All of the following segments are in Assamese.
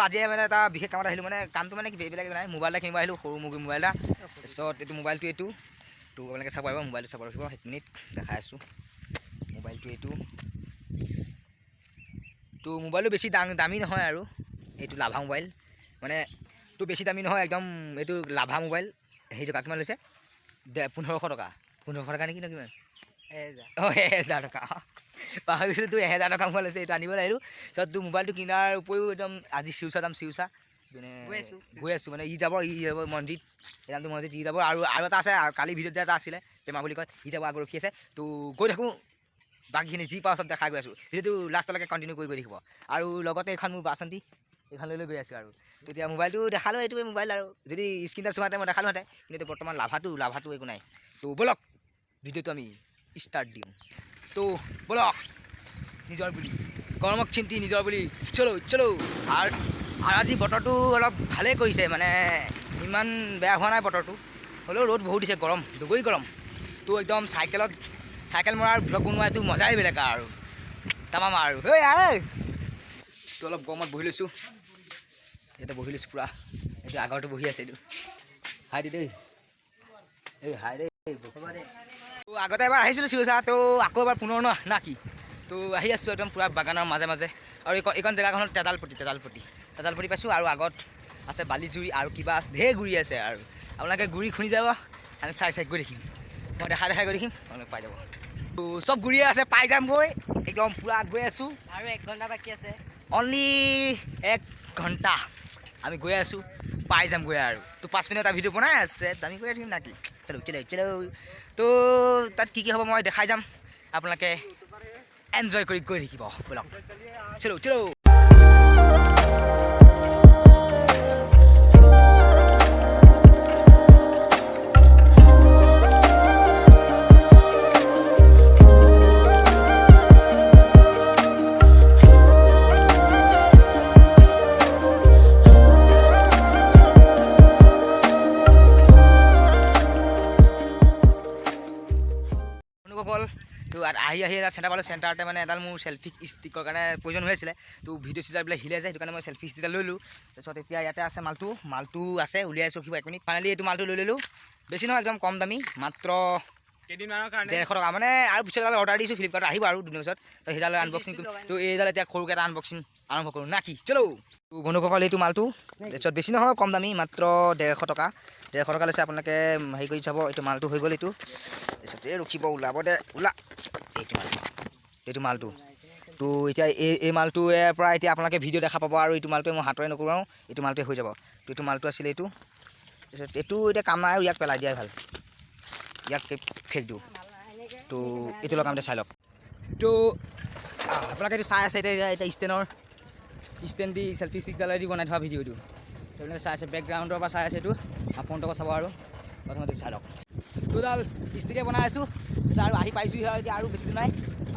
আজি মানে এটা বিশেষ কামত আহিলোঁ মানে কামটো মানে কি এইবিলাক নাই মোবাইল এটা কিনিব আহিলোঁ সৰু মুগী মোবাইল এটা তাৰপিছত এইটো মোবাইলটো এইটো তো আপোনালোকে চাব পাৰিব মোবাইলটো চাব লাগিব 1 মিনিট দেখাই আছোঁ মোবাইলটো এইটো তো মোবাইলটো বেছি দামী নহয় আৰু এইটো লাভা মোবাইল মানে তো বেছি দামী নহয় একদম এইটো লাভা মোবাইল সেইটো কিমান লৈছে 1500 টকা 1500 টকা নেকি কিমান 1000 টকা পাহৰি গৈছিলোঁ তো 1000 টকা মোবাইল লৈছে এইটো আনিবলৈ আহিলোঁ তাৰপিছত তো মোবাইলটো কিনাৰ উপৰিও একদম আজি চিউচা যাম চিউচা মানে গৈ আছোঁ মানে ই যাব মনজিত এই নামটো মনজিত ই যাব আৰু এটা আছে আৰু কালি ভিডিঅ'ত এটা আছিলে প্ৰেমা বুলি কয় ই যাব আগত ৰখি আছে তো গৈ থাকোঁ বাকীখিনি যি পাওঁ চব দেখাই গৈ আছোঁ ভিডিঅ'টো লাষ্টলৈকে কণ্টিনিউ কৰি গৈ থাকিব আৰু লগতে এইখন মোৰ বাচন্তি এইখন লৈ গৈ আছোঁ আৰু তেতিয়া মোবাইলটো দেখালোঁ এইটোৱে মোবাইল আৰু যদি স্ক্ৰীন টাচ হোৱাতে মই দেখালোঁহেঁতেন কিন্তু এতিয়া বৰ্তমান লাভাটো একো নাই তো ব'লক ভিডিঅ'টো আমি ষ্টাৰ্ট দিওঁ তো ব'লক নিজৰ বুলি গৰমক চিন্তি নিজৰ বুলি চলো আৰু আজি বতৰটো অলপ ভালেই কৰিছে মানে ইমান বেয়া হোৱা নাই বতৰটো হ'লেও ৰ'দ বহুত দিছে গৰম দুগুৰি গৰম তো একদম চাইকেল মৰাৰ ভ্লগ বনোৱা এইটো মজাই বেলেগ আৰু তামাম আৰু তো অলপ গৰমত বহি লৈছোঁ এতিয়া বহি লৈছোঁ পূৰা এইটো আগৰটো বহি আছে এইটো হাই দেই এই হাই দেই তো আগতে এবাৰ আহিছিলোঁ চিউচা তো আকৌ এবাৰ পুনৰ না কি তো আহি আছোঁ একদম পূৰা বাগানৰ মাজে মাজে আৰু এইখন জেগাখনত তেতালপতি পাইছোঁ আৰু আগত আছে বালিজুৰি আৰু কিবা আছে ঢেৰ গুৰি আছে আৰু আপোনালোকে গুৰি খুন্দি যাব আমি চাই গৈ দেখিম মই দেখাই গৈ দেখিম আপোনালোকে পাই যাব তো চব গুৰিয়ে আছে পাই যামগৈ একদম পূৰা গৈ আছোঁ আৰু 1 ঘণ্টা বাকী আছে অনলি 1 ঘণ্টা আমি গৈ আছোঁ পাই যামগৈ আৰু তো 5 মিনিট এটা ভিডিঅ' বনাই আছে আমি গৈ থাকিম নাকি চলো তো তাত কি হ'ব মই দেখাই যাম আপোনালোকে এনজয় কৰি গৈ থাকিব ব'লক চলো তো আহি এটা চেণ্টাৰ পালোঁ চেণ্টাৰতে মানে এডাল মোৰ চেল্ফি ষ্টিকৰ কাৰণে প্ৰয়োজন হৈ আছিলে তো ভিডিঅ' চিডিঅ'বিলাক হিলে যায় সেইটো কাৰণে মই চেল্ফি ষ্টিক লৈ ল'লোঁ তাৰপিছত এতিয়া ইয়াতে আছে মালটো আছে উলিয়াইছোঁ ৰখিব 1 মিনিট ফাইনেলি এইটো মালটো লৈ ল'লোঁ বেছি নহয় একদম কম দামী মাত্ৰ কেইদিনমানৰ কাৰণে 150 টকা মানে আৰু পিছত অৰ্ডাৰ দিছোঁ ফ্লিপকাৰ্টত আহিব আৰু 2 দিনৰ পিছত তো সেইডাল আনবক্সিং তো এইডাল এতিয়া সৰুকৈ এটা আনবক্সিং আৰম্ভ কৰোঁ না কি চলো তো বন্ধুসকল এইটো মালটো তাৰপিছত বেছি নহয় কম দামী মাত্ৰ 150 টকা লৈছে আপোনালোকে হেৰি কৰি চাব এইটো মালটো হৈ গ'ল এইটো তাৰপিছত এই ৰখিব ওলাব দে এইটো মালটো তো এতিয়া এই মালটোৱে পৰা এতিয়া আপোনালোকে ভিডিঅ' দেখা পাব আৰু এইটো মালটোৱে মই হাতৰে নকৰোঁ এইটো মালটোৱে হৈ যাব তো এইটো মালটো আছিলে এইটো তাৰপিছত এইটো এতিয়া কাম নাই আৰু ইয়াক পেলাই দিয়াই ভাল ইয়াক ফেক দিওঁ তো এইটো লগাম চাই লওক তো আপোনালোকে এইটো চাই আছে এতিয়া ষ্টেণ্ড দি চেল্ফি ষ্টিকডালেদি দি বনাই থোৱা ভিডিঅ'টো আপোনালোকে চাই আছে বেকগ্ৰাউণ্ডৰ পৰা চাই আছে এইটো ফোনটোৰ পৰা চাব আৰু প্ৰথমতে চাই লওক তোৰডাল ষ্টিকে বনাই আছোঁ আৰু আহি পাইছোঁহি এতিয়া আৰু বেছি দূৰ নাই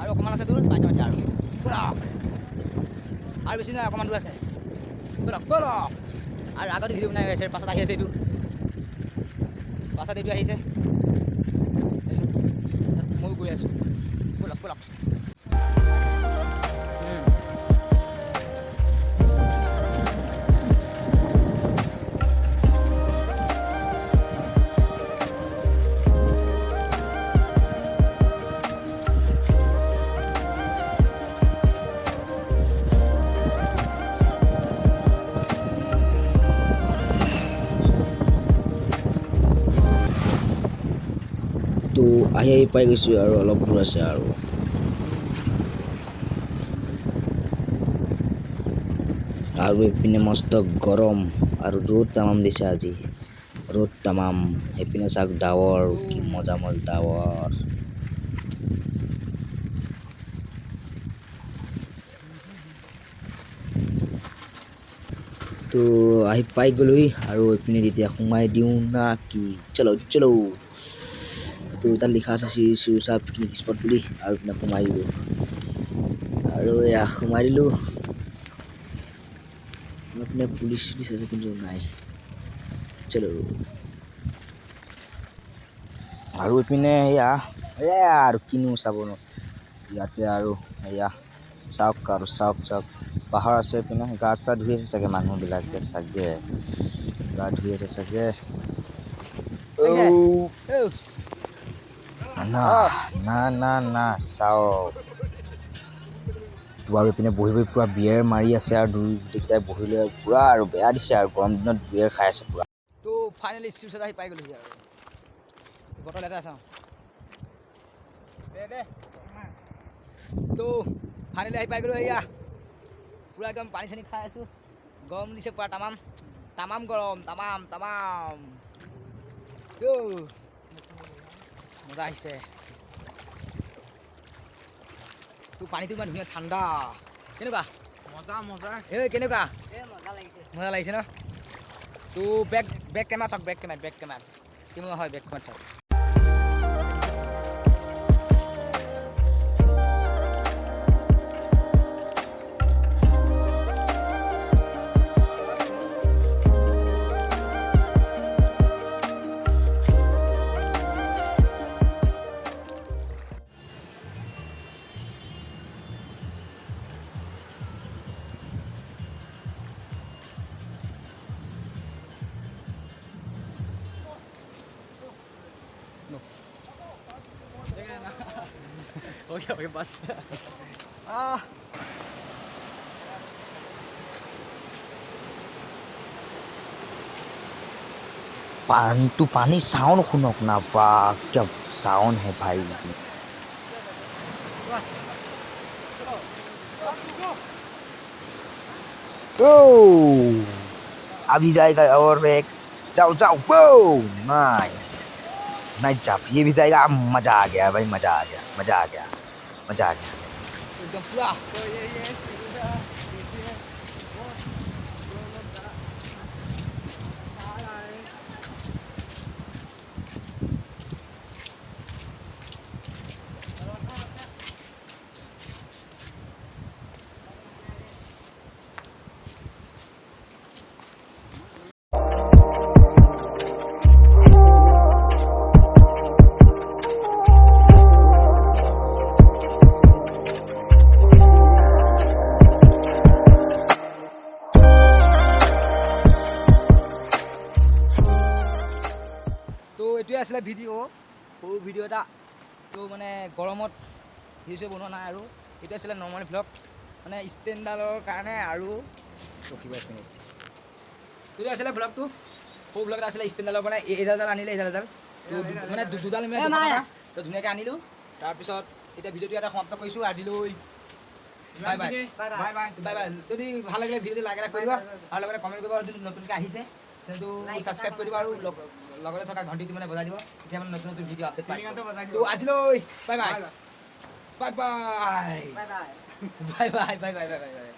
আৰু অকণমান আছে তোৰ পাই যাম এতিয়া আৰু বেছি নাই অকণমান দূৰ আছে ব'লক আৰু আগতে ভিডিঅ' বনাই আছে পাছত আহি আছে এইটো আহিছে ময়ো গৈ আছোঁ ব'লক তো আহি পাই গৈছোঁ আৰু অলপ দূৰ আছে আৰু এইপিনে মস্ত গৰম আৰু ৰ'দ তামাম দিছে আজি সেইপিনে চাওক ডাৱৰ কি মজা ডাৱৰ তো আহি পাই গ'লোহি আৰু এইপিনে এতিয়া সোমাই দিওঁ না কি চলো তো তাত লিখা আছে চিউচা পিকনিক স্পট বুলি আৰু এইপিনে সোমাই দিলোঁ আৰু এয়া সোমাই দিলোঁ এইপিনে পুলিচ আছে কিন্তু নাই চলো আৰু এইপিনে এয়া আৰু কিনো চাব ইয়াতে আৰু এয়া চাওক পাহাৰ আছে পিনে গা চা ধুই আছে চাগে মানুহবিলাকে চাগে গা ধুই আছে চাগে লাগিছে? না না না না চাও তো আৰু এইপিনে বহি বহি পূৰা বিয়েৰ মাৰি আছে আৰু গোটেইকেইটাই বহি লৈ পূৰা আৰু বেয়া দিছে আৰু গৰম দিনত বিয়েৰ খাই আছে পূৰা তো ফাইনেলি চিউচাত আহি পাই গ'লোহি আৰু বটল এটা চাওঁ তো ফাইনেলি আহি পাই গ'লো এয়া পূৰা একদম পানী চানী খাই আছোঁ গৰম দিছে পূৰা তামাম গৰম তামাম তো মজা আহিছে তো পানীটো ইমান ধুনীয়া ঠাণ্ডা কেনেকুৱা এই কেনেকুৱা মজা লাগিছে ন তো বেক কেমেৰা চাওক বেক কেমেৰা কেনেকুৱা হয় বেক কেমেৰা চাওক Oke, pas. पानी साउंड सुनक ना वाह क्या साउंड है भाई ओ अभी जाएगा और एक जाओ जाओ वो नाइस नाइस जॉब ये भी जाएगा मजा आ गया भाई मजा आ गया एकदम पूरा তো এইটোৱে আছিলে ভিডিঅ' সৰু ভিডিঅ' এটা তো মানে গৰমত ভিডিঅ' বনোৱা নাই আৰু এইটো আছিলে নৰ্মেল ভ্লগ মানে ষ্টেণ্ডাৰ্ডৰ কাৰণে আৰু ৰখিব এক মিনিট এইটো আছিলে ভ্লগটো সৰু ভ্লগ এটা আছিলে ষ্টেণ্ডাৰ্ডৰ পৰা এইডাল আনিলে এইডাল মানে দুডাল মানে তো ধুনীয়াকৈ আনিলোঁ তাৰপিছত এতিয়া ভিডিঅ'টো এটা সমাপ্ত কৰিছোঁ আজিলৈ বাই বাই যদি ভাল লাগিলে ভিডিঅ'টো লাইক এটা কৰিবা আৰু লগতে কমেণ্ট কৰিবা যদি নতুনকৈ আহিছে চেনেলটো ছাবস্ক্ৰাইব কৰিবা আৰু লগতে থকা ঘণ্টিটো মানে বজাই দিব তেতিয়া মানে নতুন নতুন ভিডিঅ' আপডেট পাই তো আজিলৈ bye bye bye bye bye bye bye bye bye bye